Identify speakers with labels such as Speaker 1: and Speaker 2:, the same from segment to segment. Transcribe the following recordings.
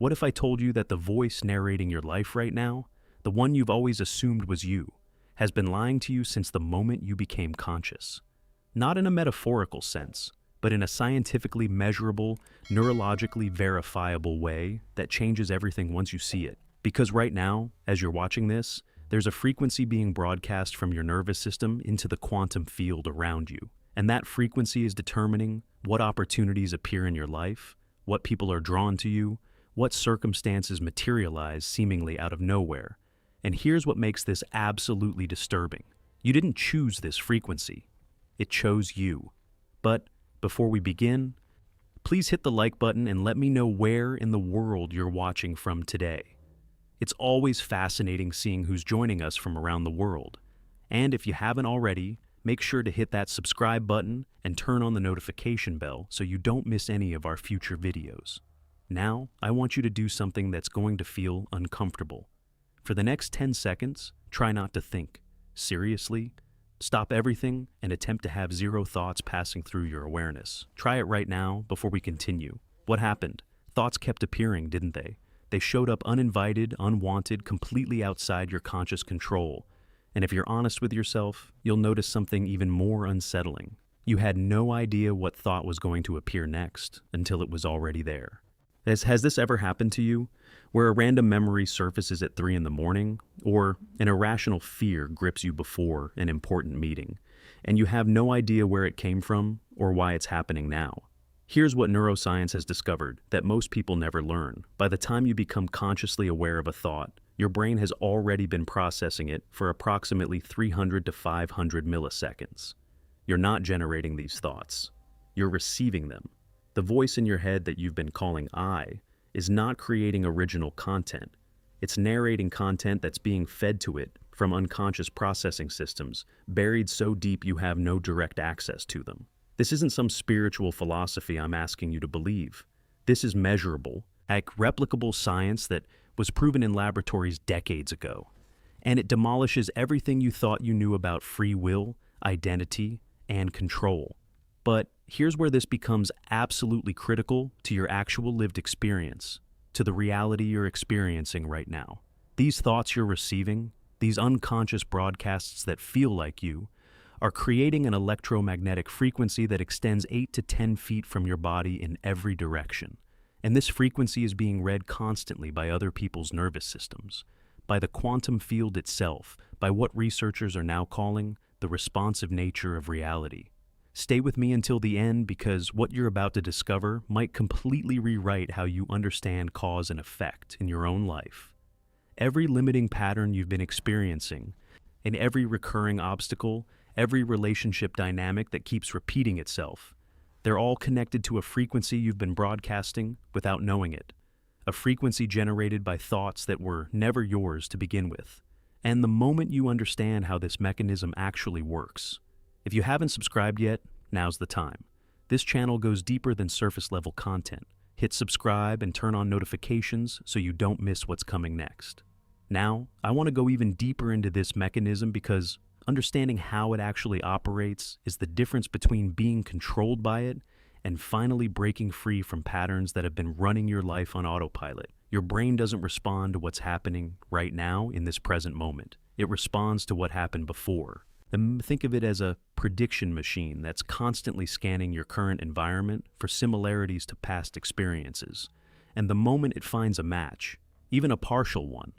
Speaker 1: What if I told you that the voice narrating your life right now, the one you've always assumed was you, has been lying to you since the moment you became conscious? Not in a metaphorical sense, but in a scientifically measurable, neurologically verifiable way that changes everything once you see it. Because right now, as you're watching this, there's a frequency being broadcast from your nervous system into the quantum field around you. And that frequency is determining what opportunities appear in your life, what people are drawn to you, what circumstances materialize seemingly out of nowhere. And here's what makes this absolutely disturbing. You didn't choose this frequency. It chose you. But before we begin, please hit the like button and let me know where in the world you're watching from today. It's always fascinating seeing who's joining us from around the world. And if you haven't already, make sure to hit that subscribe button and turn on the notification bell so you don't miss any of our future videos. Now, I want you to do something that's going to feel uncomfortable. For the next 10 seconds, try not to think. Seriously, stop everything and attempt to have zero thoughts passing through your awareness. Try it right now before we continue. What happened? Thoughts kept appearing, didn't they? They showed up uninvited, unwanted, completely outside your conscious control. And if you're honest with yourself, you'll notice something even more unsettling. You had no idea what thought was going to appear next until it was already there. Has this ever happened to you, where a random memory surfaces at 3 in the morning, or an irrational fear grips you before an important meeting, and you have no idea where it came from or why it's happening now? Here's what neuroscience has discovered that most people never learn. By the time you become consciously aware of a thought, your brain has already been processing it for approximately 300 to 500 milliseconds. You're not generating these thoughts. You're receiving them. The voice in your head that you've been calling I is not creating original content. It's narrating content that's being fed to it from unconscious processing systems, buried so deep you have no direct access to them. This isn't some spiritual philosophy I'm asking you to believe. This is measurable, replicable science that was proven in laboratories decades ago. And it demolishes everything you thought you knew about free will, identity, and control. But here's where this becomes absolutely critical to your actual lived experience, to the reality you're experiencing right now. These thoughts you're receiving, these unconscious broadcasts that feel like you, are creating an electromagnetic frequency that extends 8 to 10 feet from your body in every direction. And this frequency is being read constantly by other people's nervous systems, by the quantum field itself, by what researchers are now calling the responsive nature of reality. Stay with me until the end, because what you're about to discover might completely rewrite how you understand cause and effect in your own life. Every limiting pattern you've been experiencing, and every recurring obstacle, every relationship dynamic that keeps repeating itself, they're all connected to a frequency you've been broadcasting without knowing it. A frequency generated by thoughts that were never yours to begin with. And the moment you understand how this mechanism actually works, if you haven't subscribed yet, now's the time. This channel goes deeper than surface level content. Hit subscribe and turn on notifications so you don't miss what's coming next. Now, I want to go even deeper into this mechanism because understanding how it actually operates is the difference between being controlled by it and finally breaking free from patterns that have been running your life on autopilot. Your brain doesn't respond to what's happening right now in this present moment. It responds to what happened before. Think of it as a prediction machine that's constantly scanning your current environment for similarities to past experiences. And the moment it finds a match, even a partial one,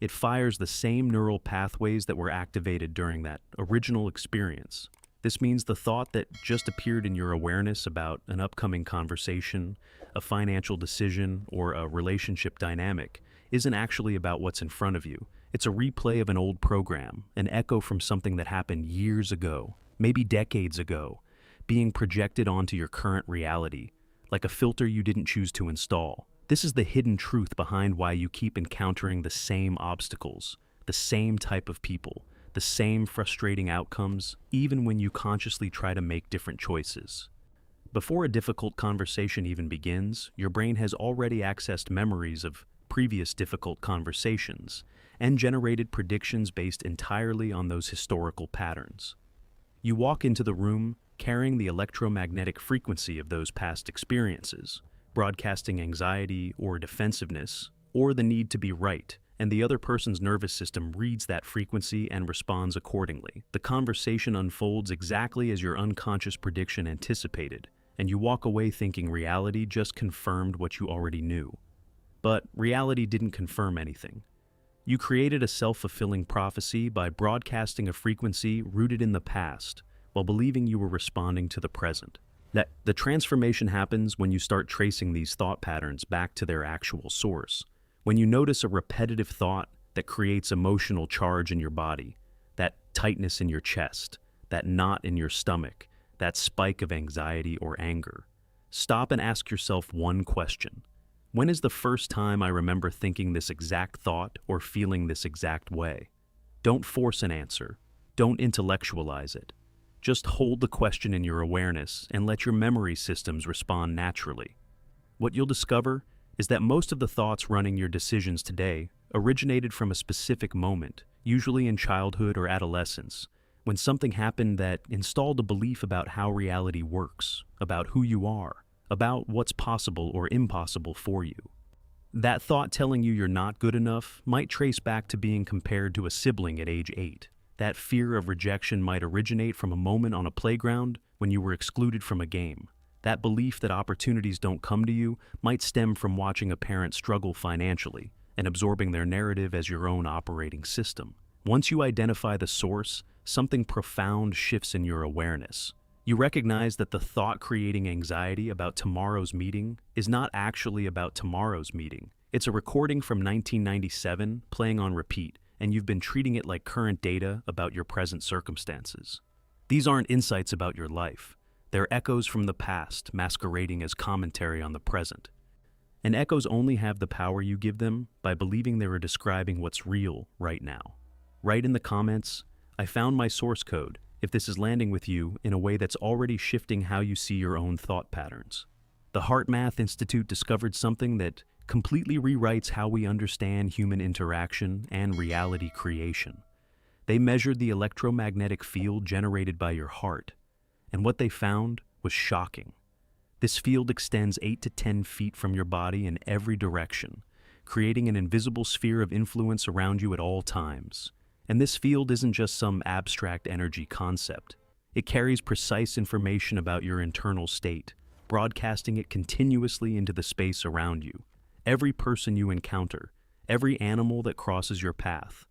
Speaker 1: it fires the same neural pathways that were activated during that original experience. This means the thought that just appeared in your awareness about an upcoming conversation, a financial decision, or a relationship dynamic isn't actually about what's in front of you. It's a replay of an old program, an echo from something that happened years ago, maybe decades ago, being projected onto your current reality, like a filter you didn't choose to install. This is the hidden truth behind why you keep encountering the same obstacles, the same type of people, the same frustrating outcomes, even when you consciously try to make different choices. Before a difficult conversation even begins, your brain has already accessed memories of previous difficult conversations and generated predictions based entirely on those historical patterns. You walk into the room carrying the electromagnetic frequency of those past experiences, broadcasting anxiety or defensiveness, or the need to be right, and the other person's nervous system reads that frequency and responds accordingly. The conversation unfolds exactly as your unconscious prediction anticipated, and you walk away thinking reality just confirmed what you already knew. But reality didn't confirm anything. You created a self-fulfilling prophecy by broadcasting a frequency rooted in the past, while believing you were responding to the present. That the transformation happens when you start tracing these thought patterns back to their actual source. When you notice a repetitive thought that creates emotional charge in your body, that tightness in your chest, that knot in your stomach, that spike of anxiety or anger, stop and ask yourself one question. When is the first time I remember thinking this exact thought or feeling this exact way? Don't force an answer. Don't intellectualize it. Just hold the question in your awareness and let your memory systems respond naturally. What you'll discover is that most of the thoughts running your decisions today originated from a specific moment, usually in childhood or adolescence, when something happened that installed a belief about how reality works, about who you are, about what's possible or impossible for you. That thought telling you you're not good enough might trace back to being compared to a sibling at age 8. That fear of rejection might originate from a moment on a playground when you were excluded from a game. That belief that opportunities don't come to you might stem from watching a parent struggle financially and absorbing their narrative as your own operating system. Once you identify the source, something profound shifts in your awareness. You recognize that the thought creating anxiety about tomorrow's meeting is not actually about tomorrow's meeting. It's a recording from 1997 playing on repeat, and you've been treating it like current data about your present circumstances. These aren't insights about your life. They're echoes from the past masquerading as commentary on the present. And echoes only have the power you give them by believing they are describing what's real right now. Write in the comments, I found my source code, if this is landing with you in a way that's already shifting how you see your own thought patterns. The HeartMath Institute discovered something that completely rewrites how we understand human interaction and reality creation. They measured the electromagnetic field generated by your heart, and what they found was shocking. This field extends 8 to 10 feet from your body in every direction, creating an invisible sphere of influence around you at all times. And this field isn't just some abstract energy concept. It carries precise information about your internal state, broadcasting it continuously into the space around you. Every person you encounter, every animal that crosses your path,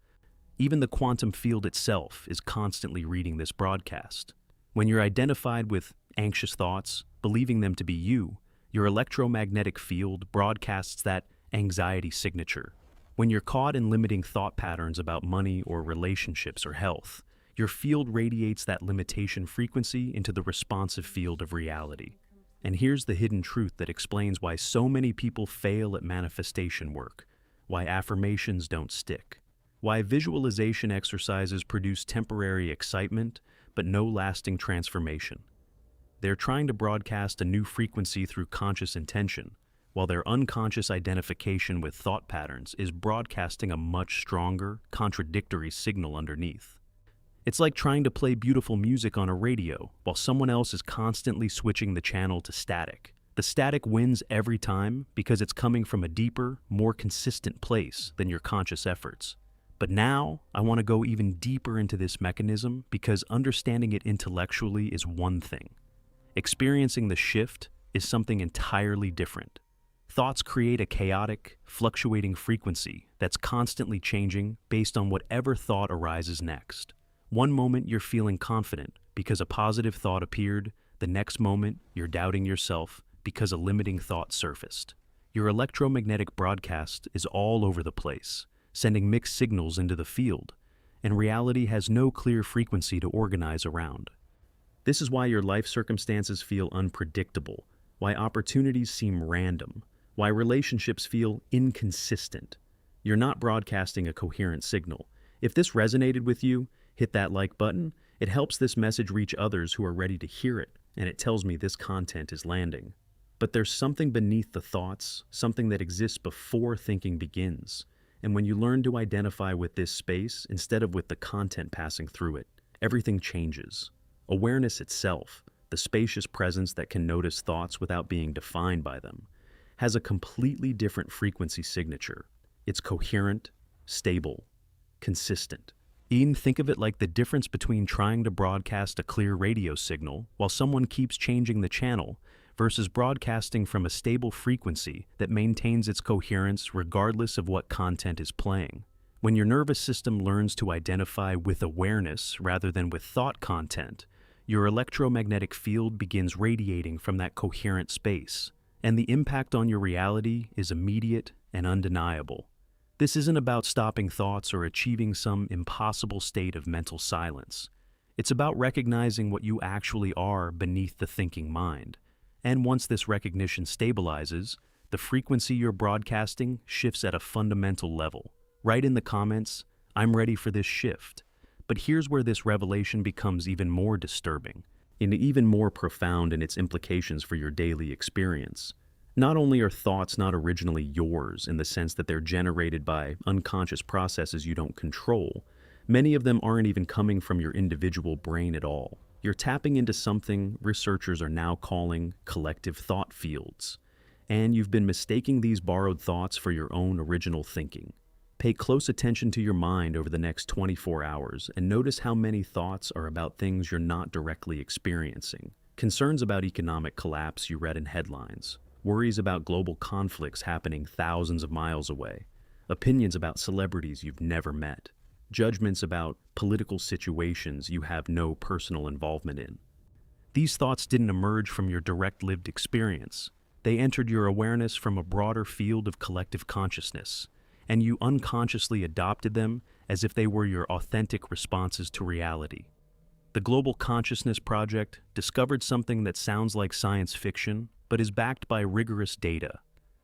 Speaker 1: even the quantum field itself is constantly reading this broadcast. When you're identified with anxious thoughts, believing them to be you, your electromagnetic field broadcasts that anxiety signature. When you're caught in limiting thought patterns about money or relationships or health, your field radiates that limitation frequency into the responsive field of reality. And here's the hidden truth that explains why so many people fail at manifestation work, why affirmations don't stick, why visualization exercises produce temporary excitement but no lasting transformation. They're trying to broadcast a new frequency through conscious intention, while their unconscious identification with thought patterns is broadcasting a much stronger, contradictory signal underneath. It's like trying to play beautiful music on a radio while someone else is constantly switching the channel to static. The static wins every time because it's coming from a deeper, more consistent place than your conscious efforts. But now, I want to go even deeper into this mechanism because understanding it intellectually is one thing. Experiencing the shift is something entirely different. Thoughts create a chaotic, fluctuating frequency that's constantly changing based on whatever thought arises next. One moment you're feeling confident because a positive thought appeared, the next moment you're doubting yourself because a limiting thought surfaced. Your electromagnetic broadcast is all over the place, sending mixed signals into the field, and reality has no clear frequency to organize around. This is why your life circumstances feel unpredictable, why opportunities seem random, why relationships feel inconsistent. You're not broadcasting a coherent signal. If this resonated with you, hit that like button. It helps this message reach others who are ready to hear it, and it tells me this content is landing. But there's something beneath the thoughts, something that exists before thinking begins. And when you learn to identify with this space instead of with the content passing through it, everything changes. Awareness itself, the spacious presence that can notice thoughts without being defined by them, has a completely different frequency signature. It's coherent, stable, consistent. Ian, think of it like the difference between trying to broadcast a clear radio signal while someone keeps changing the channel versus broadcasting from a stable frequency that maintains its coherence regardless of what content is playing. When your nervous system learns to identify with awareness rather than with thought content, your electromagnetic field begins radiating from that coherent space, and the impact on your reality is immediate and undeniable. This isn't about stopping thoughts or achieving some impossible state of mental silence. It's about recognizing what you actually are beneath the thinking mind. And once this recognition stabilizes, the frequency you're broadcasting shifts at a fundamental level. Write in the comments, "I'm ready for this shift." But here's where this revelation becomes even more disturbing, and even more profound in its implications for your daily experience. Not only are thoughts not originally yours in the sense that they're generated by unconscious processes you don't control, many of them aren't even coming from your individual brain at all. You're tapping into something researchers are now calling collective thought fields, and you've been mistaking these borrowed thoughts for your own original thinking. Pay close attention to your mind over the next 24 hours and notice how many thoughts are about things you're not directly experiencing. Concerns about economic collapse you read in headlines, worries about global conflicts happening thousands of miles away, opinions about celebrities you've never met, judgments about political situations you have no personal involvement in. These thoughts didn't emerge from your direct lived experience. They entered your awareness from a broader field of collective consciousness, and you unconsciously adopted them as if they were your authentic responses to reality. The Global Consciousness Project discovered something that sounds like science fiction, but is backed by rigorous data.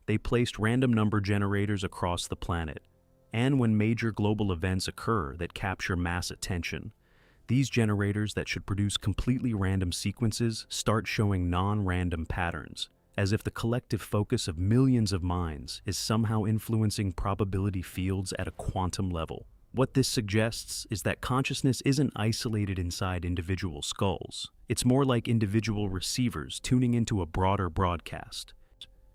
Speaker 1: They placed random number generators across the planet, and when major global events occur that capture mass attention, these generators that should produce completely random sequences start showing non-random patterns, as if the collective focus of millions of minds is somehow influencing probability fields at a quantum level. What this suggests is that consciousness isn't isolated inside individual skulls. It's more like individual receivers tuning into a broader broadcast.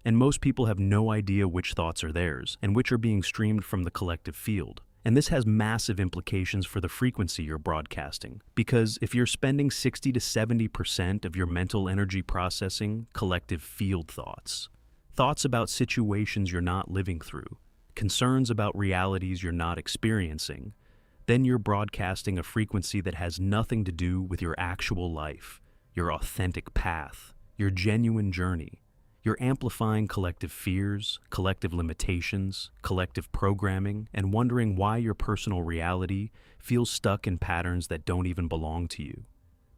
Speaker 1: And most people have no idea which thoughts are theirs and which are being streamed from the collective field. And this has massive implications for the frequency you're broadcasting, because if you're spending 60 to 70% of your mental energy processing collective field thoughts, thoughts about situations you're not living through, concerns about realities you're not experiencing, then you're broadcasting a frequency that has nothing to do with your actual life, your authentic path, your genuine journey. You're amplifying collective fears, collective limitations, collective programming, and wondering why your personal reality feels stuck in patterns that don't even belong to you.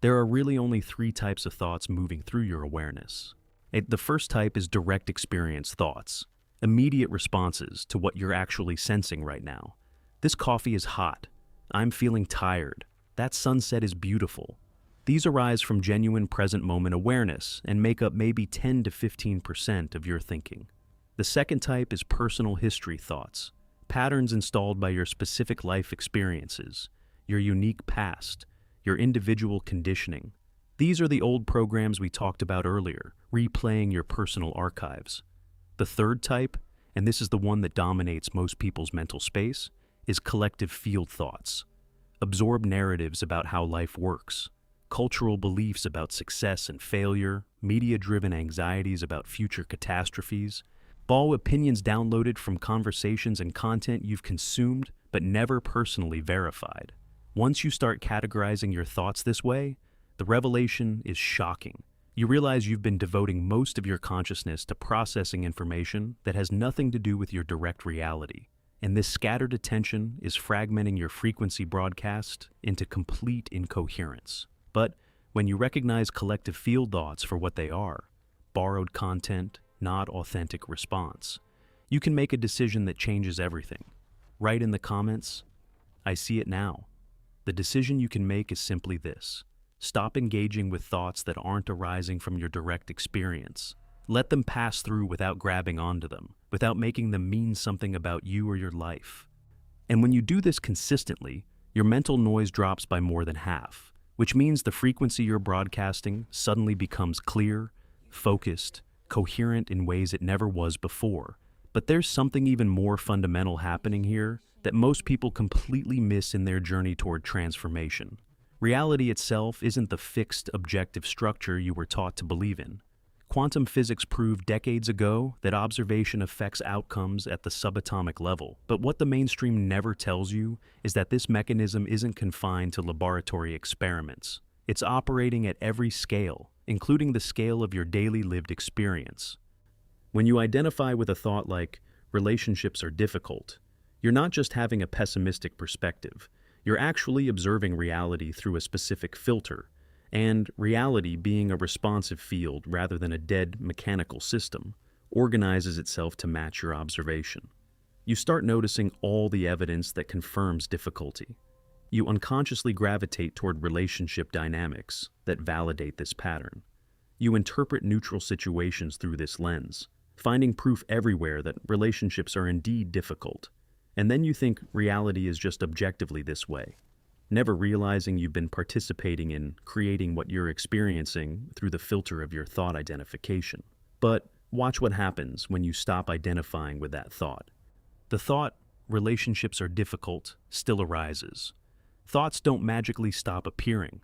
Speaker 1: There are really only 3 types of thoughts moving through your awareness. The first type is direct experience thoughts, immediate responses to what you're actually sensing right now. This coffee is hot. I'm feeling tired. That sunset is beautiful. These arise from genuine present moment awareness and make up maybe 10 to 15% of your thinking. The second type is personal history thoughts, patterns installed by your specific life experiences, your unique past, your individual conditioning. These are the old programs we talked about earlier, replaying your personal archives. The third type, and this is the one that dominates most people's mental space, is collective field thoughts. Absorb narratives about how life works, cultural beliefs about success and failure, media-driven anxieties about future catastrophes, all opinions downloaded from conversations and content you've consumed but never personally verified. Once you start categorizing your thoughts this way, the revelation is shocking. You realize you've been devoting most of your consciousness to processing information that has nothing to do with your direct reality, and this scattered attention is fragmenting your frequency broadcast into complete incoherence. But when you recognize collective field thoughts for what they are, borrowed content, not authentic response, you can make a decision that changes everything. Write in the comments, "I see it now." The decision you can make is simply this: stop engaging with thoughts that aren't arising from your direct experience. Let them pass through without grabbing onto them, without making them mean something about you or your life. And when you do this consistently, your mental noise drops by more than half, which means the frequency you're broadcasting suddenly becomes clear, focused, coherent in ways it never was before. But there's something even more fundamental happening here that most people completely miss in their journey toward transformation. Reality itself isn't the fixed, objective structure you were taught to believe in. Quantum physics proved decades ago that observation affects outcomes at the subatomic level, but what the mainstream never tells you is that this mechanism isn't confined to laboratory experiments. It's operating at every scale, including the scale of your daily lived experience. When you identify with a thought like, relationships are difficult, you're not just having a pessimistic perspective, you're actually observing reality through a specific filter, and reality, being a responsive field rather than a dead mechanical system, organizes itself to match your observation. You start noticing all the evidence that confirms difficulty. You unconsciously gravitate toward relationship dynamics that validate this pattern. You interpret neutral situations through this lens, finding proof everywhere that relationships are indeed difficult. And then you think reality is just objectively this way, never realizing you've been participating in creating what you're experiencing through the filter of your thought identification. But watch what happens when you stop identifying with that thought. The thought, relationships are difficult, still arises. Thoughts don't magically stop appearing,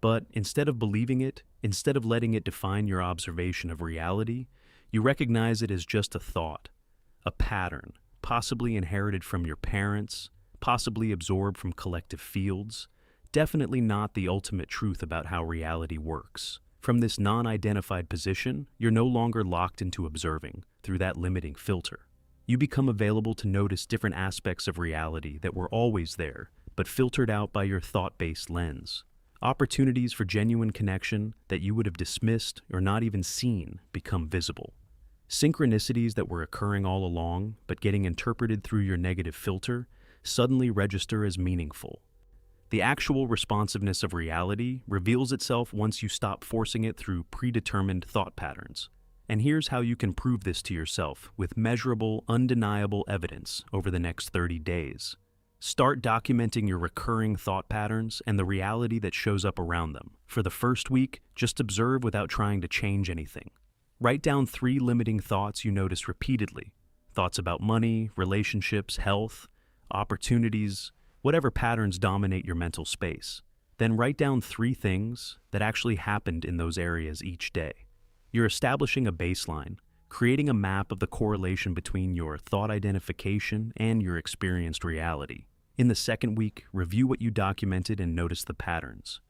Speaker 1: but instead of believing it, instead of letting it define your observation of reality, you recognize it as just a thought, a pattern, possibly inherited from your parents, possibly absorbed from collective fields, definitely not the ultimate truth about how reality works. From this non-identified position, you're no longer locked into observing through that limiting filter. You become available to notice different aspects of reality that were always there, but filtered out by your thought-based lens. Opportunities for genuine connection that you would have dismissed or not even seen become visible. Synchronicities that were occurring all along, but getting interpreted through your negative filter, suddenly register as meaningful. The actual responsiveness of reality reveals itself once you stop forcing it through predetermined thought patterns. And here's how you can prove this to yourself with measurable, undeniable evidence over the next 30 days. Start documenting your recurring thought patterns and the reality that shows up around them. For the first week, just observe without trying to change anything. Write down 3 limiting thoughts you notice repeatedly. Thoughts about money, relationships, health, opportunities, whatever patterns dominate your mental space. Then write down 3 things that actually happened in those areas each day. You're establishing a baseline, creating a map of the correlation between your thought identification and your experienced reality. In the second week, review what you documented and notice the patterns.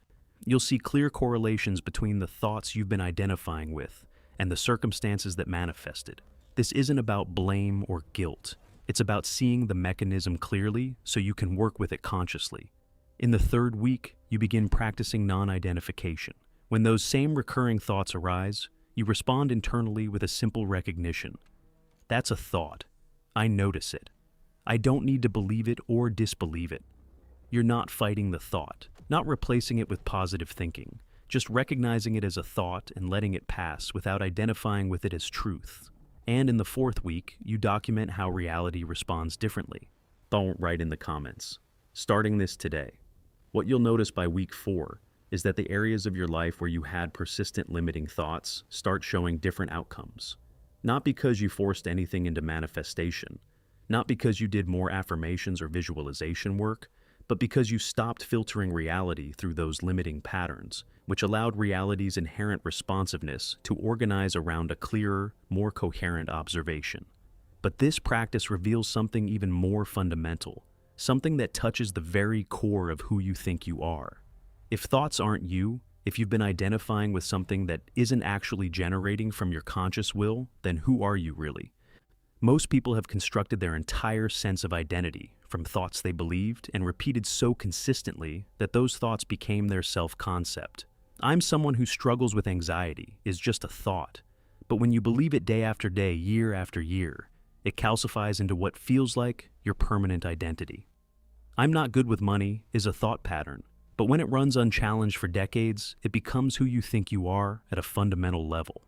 Speaker 1: You'll see clear correlations between the thoughts you've been identifying with and the circumstances that manifested. This isn't about blame or guilt. It's about seeing the mechanism clearly so you can work with it consciously. In the third week, you begin practicing non-identification. When those same recurring thoughts arise, you respond internally with a simple recognition. That's a thought. I notice it. I don't need to believe it or disbelieve it. You're not fighting the thought, not replacing it with positive thinking, just recognizing it as a thought and letting it pass without identifying with it as truth. And in the fourth week, you document how reality responds differently. Don't write in the comments. Starting this today. What you'll notice by week 4 is that the areas of your life where you had persistent limiting thoughts start showing different outcomes. Not because you forced anything into manifestation, not because you did more affirmations or visualization work, but because you stopped filtering reality through those limiting patterns, which allowed reality's inherent responsiveness to organize around a clearer, more coherent observation. But this practice reveals something even more fundamental, something that touches the very core of who you think you are. If thoughts aren't you, if you've been identifying with something that isn't actually generating from your conscious will, then who are you really? Most people have constructed their entire sense of identity from thoughts they believed and repeated so consistently that those thoughts became their self-concept. I'm someone who struggles with anxiety is just a thought, but when you believe it day after day, year after year, it calcifies into what feels like your permanent identity. I'm not good with money is a thought pattern, but when it runs unchallenged for decades, it becomes who you think you are at a fundamental level.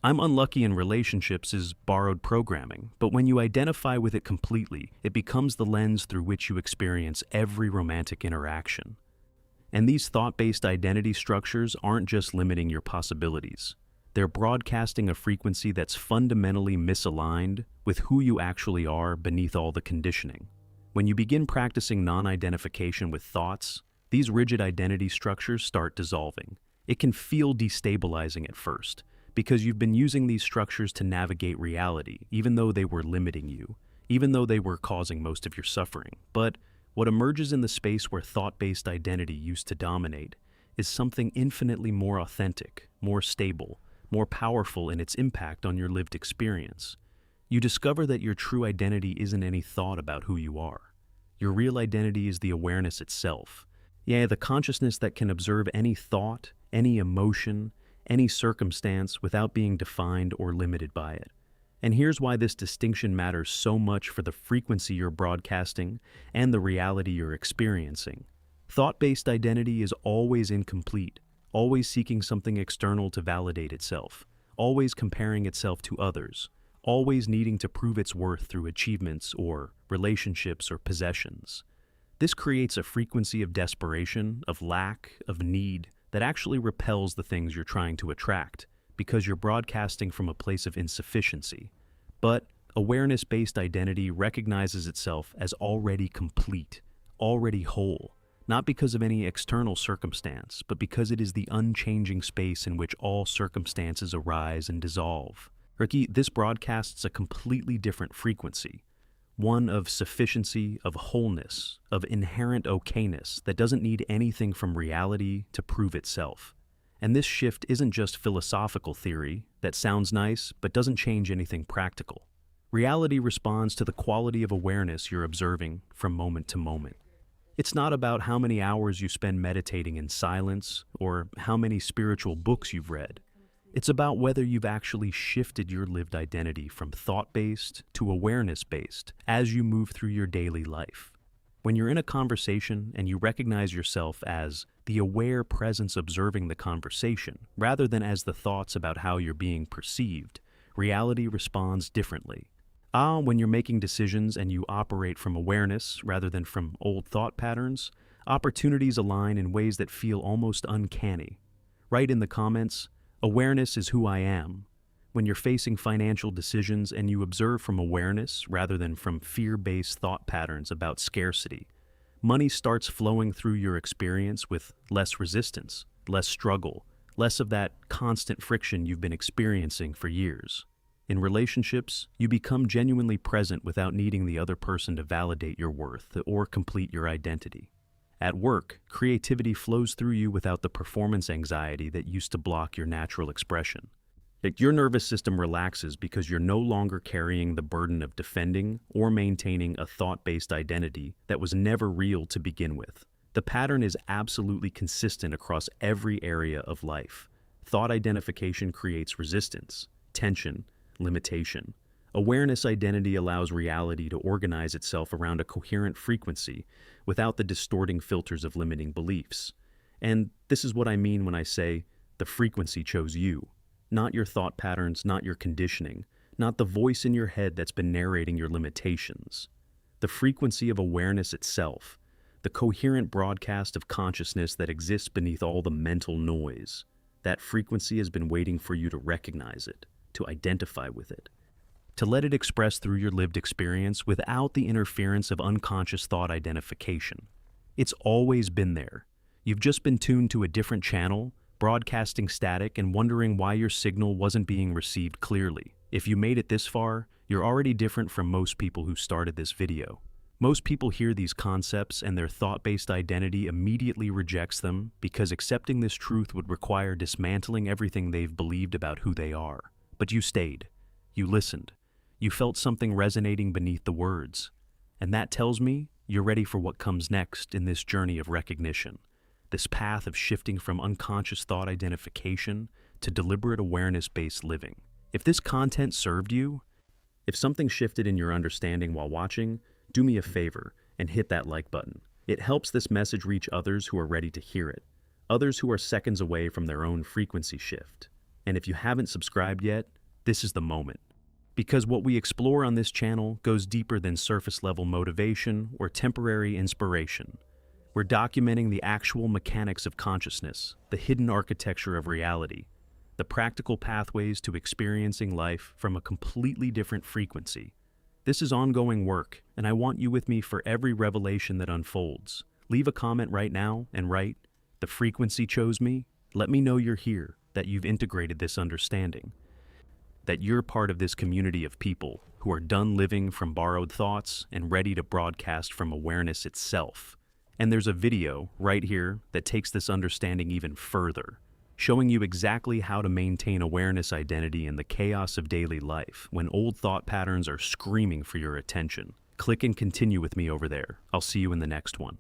Speaker 1: I'm unlucky in relationships is borrowed programming, but when you identify with it completely, it becomes the lens through which you experience every romantic interaction. And these thought-based identity structures aren't just limiting your possibilities. They're broadcasting a frequency that's fundamentally misaligned with who you actually are beneath all the conditioning. When you begin practicing non-identification with thoughts, these rigid identity structures start dissolving. It can feel destabilizing at first, because you've been using these structures to navigate reality, even though they were limiting you, even though they were causing most of your suffering. But what emerges in the space where thought-based identity used to dominate is something infinitely more authentic, more stable, more powerful in its impact on your lived experience. You discover that your true identity isn't any thought about who you are. Your real identity is the awareness itself. Yeah, the consciousness that can observe any thought, any emotion, any circumstance without being defined or limited by it. And here's why this distinction matters so much for the frequency you're broadcasting and the reality you're experiencing. Thought-based identity is always incomplete, always seeking something external to validate itself, always comparing itself to others, always needing to prove its worth through achievements or relationships or possessions. This creates a frequency of desperation, of lack, of need that actually repels the things you're trying to attract, because you're broadcasting from a place of insufficiency. But awareness-based identity recognizes itself as already complete, already whole, not because of any external circumstance, but because it is the unchanging space in which all circumstances arise and dissolve. Ricky, this broadcasts a completely different frequency, one of sufficiency, of wholeness, of inherent okayness that doesn't need anything from reality to prove itself. And this shift isn't just philosophical theory that sounds nice but doesn't change anything practical. Reality responds to the quality of awareness you're observing from moment to moment. It's not about how many hours you spend meditating in silence or how many spiritual books you've read. It's about whether you've actually shifted your lived identity from thought-based to awareness-based as you move through your daily life. When you're in a conversation and you recognize yourself as the aware presence observing the conversation, rather than as the thoughts about how you're being perceived, reality responds differently. When you're making decisions and you operate from awareness rather than from old thought patterns, opportunities align in ways that feel almost uncanny. Write in the comments, "Awareness is who I am." When you're facing financial decisions and you observe from awareness rather than from fear-based thought patterns about scarcity, money starts flowing through your experience with less resistance, less struggle, less of that constant friction you've been experiencing for years. In relationships, you become genuinely present without needing the other person to validate your worth or complete your identity. At work, creativity flows through you without the performance anxiety that used to block your natural expression. Your nervous system relaxes because you're no longer carrying the burden of defending or maintaining a thought-based identity that was never real to begin with. The pattern is absolutely consistent across every area of life. Thought identification creates resistance, tension, limitation. Awareness identity allows reality to organize itself around a coherent frequency without the distorting filters of limiting beliefs. And this is what I mean when I say the frequency chose you. Not your thought patterns, not your conditioning, not the voice in your head that's been narrating your limitations. The frequency of awareness itself, the coherent broadcast of consciousness that exists beneath all the mental noise. That frequency has been waiting for you to recognize it, to identify with it, to let it express through your lived experience without the interference of unconscious thought identification. It's always been there. You've just been tuned to a different channel, broadcasting static and wondering why your signal wasn't being received clearly. If you made it this far, you're already different from most people who started this video. Most people hear these concepts and their thought-based identity immediately rejects them because accepting this truth would require dismantling everything they've believed about who they are. But you stayed. You listened. You felt something resonating beneath the words. And that tells me you're ready for what comes next in this journey of recognition. This path of shifting from unconscious thought identification to deliberate awareness-based living. If this content served you, if something shifted in your understanding while watching, do me a favor and hit that like button. It helps this message reach others who are ready to hear it, others who are seconds away from their own frequency shift. And if you haven't subscribed yet, this is the moment. Because what we explore on this channel goes deeper than surface-level motivation or temporary inspiration. We're documenting the actual mechanics of consciousness, the hidden architecture of reality, the practical pathways to experiencing life from a completely different frequency. This is ongoing work, and I want you with me for every revelation that unfolds. Leave a comment right now and write, "The frequency chose me." Let me know you're here, that you've integrated this understanding, that you're part of this community of people who are done living from borrowed thoughts and ready to broadcast from awareness itself. And there's a video right here that takes this understanding even further, showing you exactly how to maintain awareness identity in the chaos of daily life when old thought patterns are screaming for your attention. Click and continue with me over there. I'll see you in the next one.